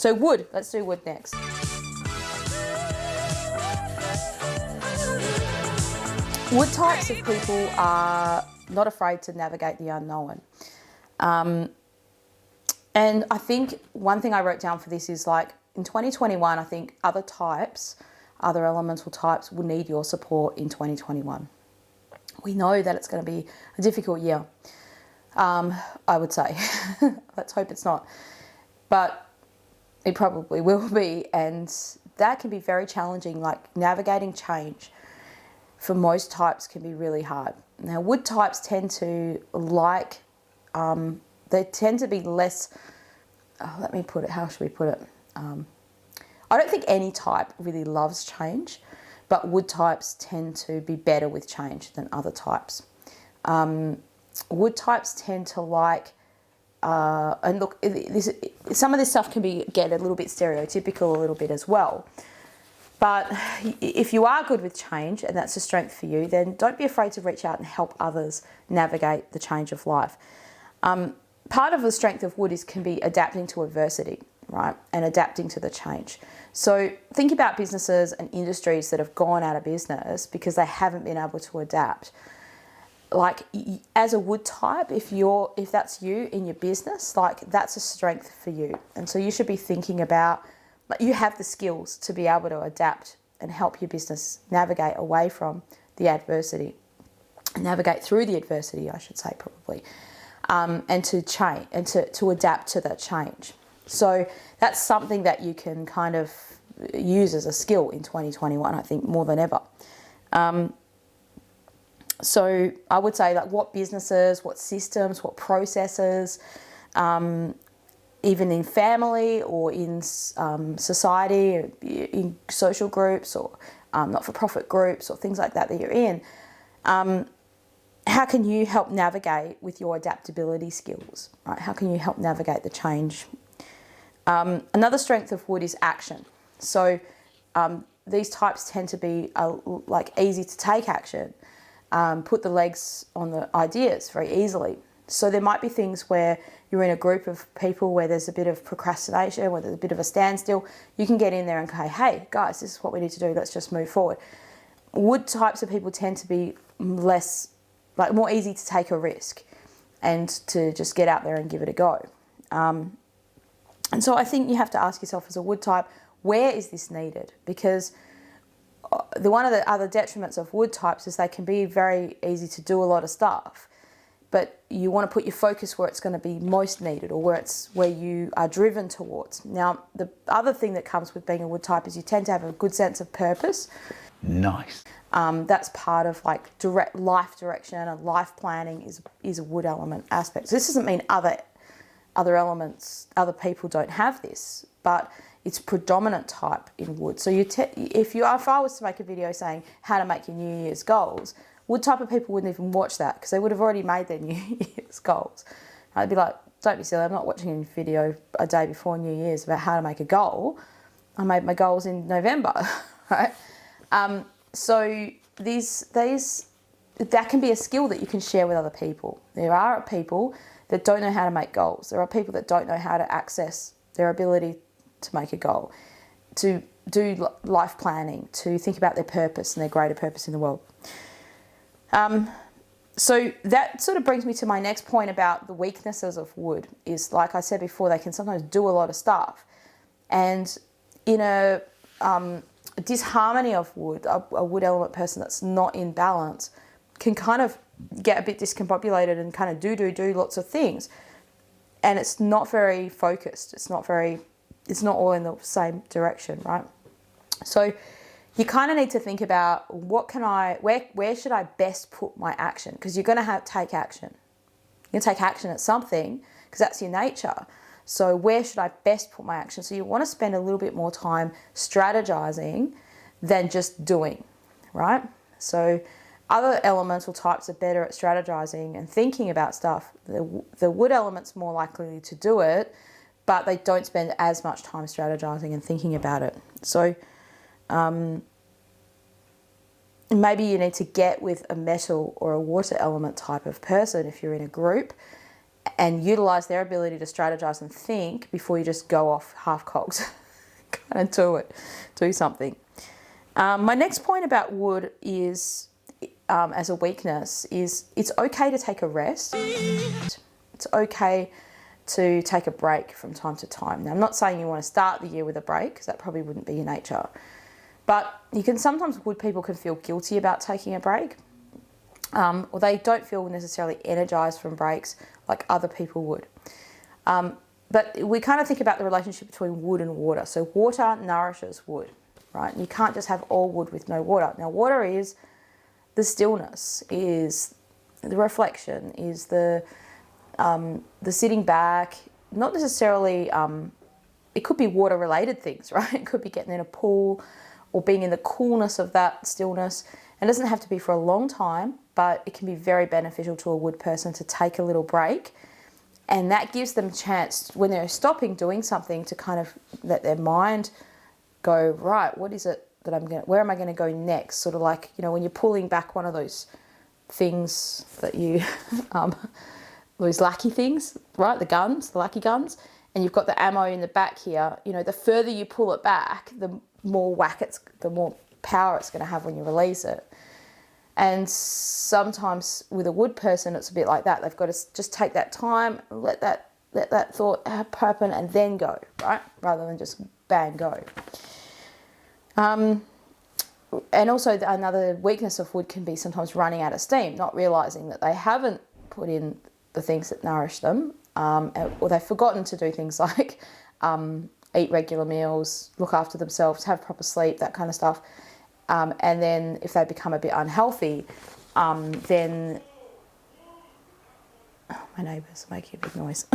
So wood, let's do wood next. Wood types of people are not afraid to navigate the unknown. And I think one thing I wrote down for this is like in 2021, I think other elemental types will need your support in 2021. We know that it's going to be a difficult year, I would say. Let's hope it's not. But it probably will be. And that can be very challenging, like navigating change for most types can be really hard. Now, wood types tend to like, they tend to be less, let me put it, how should we put it? I don't think any type really loves change, but wood types tend to be better with change than other types. Wood types tend to like, and look, some of this stuff can get a little bit stereotypical a little bit as well. But if you are good with change and that's a strength for you, then don't be afraid to reach out and help others navigate the change of life. Part of the strength of wood can be adapting to adversity, right? And adapting to the change. So think about businesses and industries that have gone out of business because they haven't been able to adapt. Like as a wood type, if that's you in your business, like that's a strength for you. And so you should be thinking about, like, you have the skills to be able to adapt and help your business navigate away from the adversity, navigate through the adversity, I should say probably, and to change and to adapt to that change. So that's something that you can kind of use as a skill in 2021, I think, more than ever. So I would say, like, what businesses, what systems, what processes, even in family or in society, in social groups or not-for-profit groups or things like that you're in, how can you help navigate with your adaptability skills, right? How can you help navigate the change? Another strength of wood is action. So these types tend to be like easy to take action, put the legs on the ideas very easily. So there might be things where you're in a group of people where there's a bit of procrastination, where there's a bit of a standstill. You can get in there and say, hey, guys, this is what we need to do. Let's just move forward. Wood types of people tend to be more easy to take a risk and to just get out there and give it a go. And so I think you have to ask yourself as a wood type, where is this needed? Because one of the other detriments of wood types is they can be very easy to do a lot of stuff, but you want to put your focus where it's going to be most needed or where you are driven towards. Now, the other thing that comes with being a wood type is you tend to have a good sense of purpose. Nice. That's part of like direct life direction and life planning is a wood element aspect. So this doesn't mean other elements, other people don't have this, but it's predominant type in wood. So if I was to make a video saying how to make your New Year's goals, wood type of people wouldn't even watch that because they would have already made their New Year's goals. I'd be like, don't be silly, I'm not watching a video a day before New Year's about how to make a goal. I made my goals in November, right? So that can be a skill that you can share with other people. There are people that don't know how to make goals. There are people that don't know how to access their ability to make a goal, to do life planning, to think about their purpose and their greater purpose in the world. So that sort of brings me to my next point about the weaknesses of wood is, like I said before, they can sometimes do a lot of stuff. And in a disharmony of wood, a wood element person that's not in balance can kind of get a bit discombobulated and kind of do lots of things. And it's not very focused. It's not all in the same direction, right? So you kind of need to think about where should I best put my action? Because you're going to take action. You're going to take action at something because that's your nature. So where should I best put my action? So you want to spend a little bit more time strategizing than just doing, right? So other elemental types are better at strategizing and thinking about stuff. The wood element's more likely to do it, but they don't spend as much time strategizing and thinking about it. So maybe you need to get with a metal or a water element type of person if you're in a group and utilize their ability to strategize and think before you just go off half-cocked. Kind of do something. My next point about wood is, as a weakness, is it's okay to take a rest. It's okay to take a break from time to time. Now, I'm not saying you want to start the year with a break, because that probably wouldn't be your nature. But you can sometimes, wood people can feel guilty about taking a break, or they don't feel necessarily energized from breaks like other people would. But we kind of think about the relationship between wood and water. So water nourishes wood, right? You can't just have all wood with no water. Now, water is the stillness, is the reflection, is the sitting back, not necessarily, it could be water related things, right? It could be getting in a pool or being in the coolness of that stillness. It doesn't have to be for a long time, but it can be very beneficial to a wood person to take a little break. And that gives them a chance, when they're stopping doing something, to kind of let their mind go, right, what is it that where am I going to go next? Sort of like, you know, when you're pulling back one of those things that you, those lackey things, right? The lackey guns, and you've got the ammo in the back here. You know, the further you pull it back, the more the more power it's going to have when you release it. And sometimes with a wood person, it's a bit like that. They've got to just take that time, let that thought happen, and then go, right? Rather than just bang, go. And also another weakness of wood can be sometimes running out of steam, not realizing that they haven't put in the things that nourish them, or they've forgotten to do things like eat regular meals, look after themselves, have proper sleep, that kind of stuff. And then if they become a bit unhealthy, then, my neighbours are making a big noise.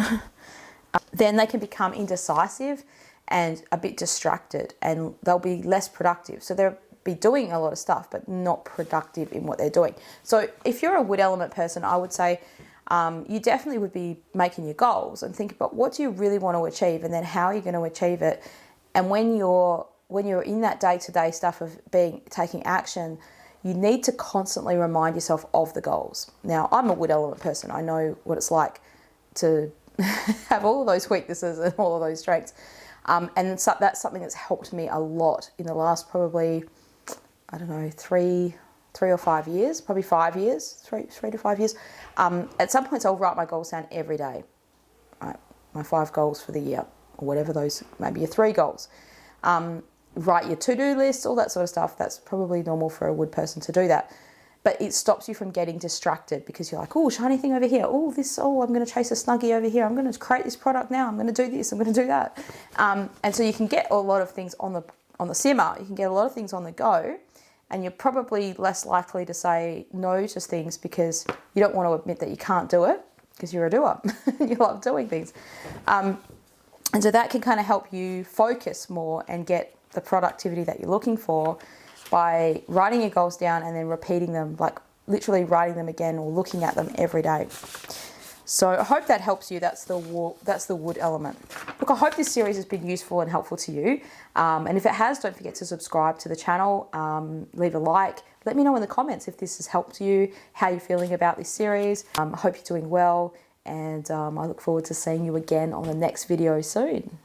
Then they can become indecisive and a bit distracted, and they'll be less productive. So they'll be doing a lot of stuff, but not productive in what they're doing. So if you're a wood element person, I would say you definitely would be making your goals and think about what do you really want to achieve, and then how are you going to achieve it. And when you're in that day-to-day stuff of taking action, you need to constantly remind yourself of the goals. Now, I'm a wood element person. I know what it's like to have all of those weaknesses and all of those strengths. And so that's something that's helped me a lot in the last probably, I don't know, three or 5 years, probably 5 years, three to 5 years. At some points, I'll write my goals down every day, right? My 5 goals for the year, or whatever those, maybe your 3 goals. Write your to-do list, all that sort of stuff. That's probably normal for a wood person to do that. But it stops you from getting distracted, because you're like, oh, shiny thing over here. Oh, I'm going to chase a snuggie over here. I'm going to create this product now. I'm going to do this. I'm going to do that. And so you can get a lot of things on the simmer. You can get a lot of things on the go, and you're probably less likely to say no to things because you don't want to admit that you can't do it, because you're a doer. You love doing things. And so that can kind of help you focus more and get the productivity that you're looking for by writing your goals down and then repeating them, like literally writing them again or looking at them every day. So I hope that helps you. That's the wood element. Look, I hope this series has been useful and helpful to you. And if it has, don't forget to subscribe to the channel, leave a like. Let me know in the comments if this has helped you, how you're feeling about this series. I hope you're doing well, and I look forward to seeing you again on the next video soon.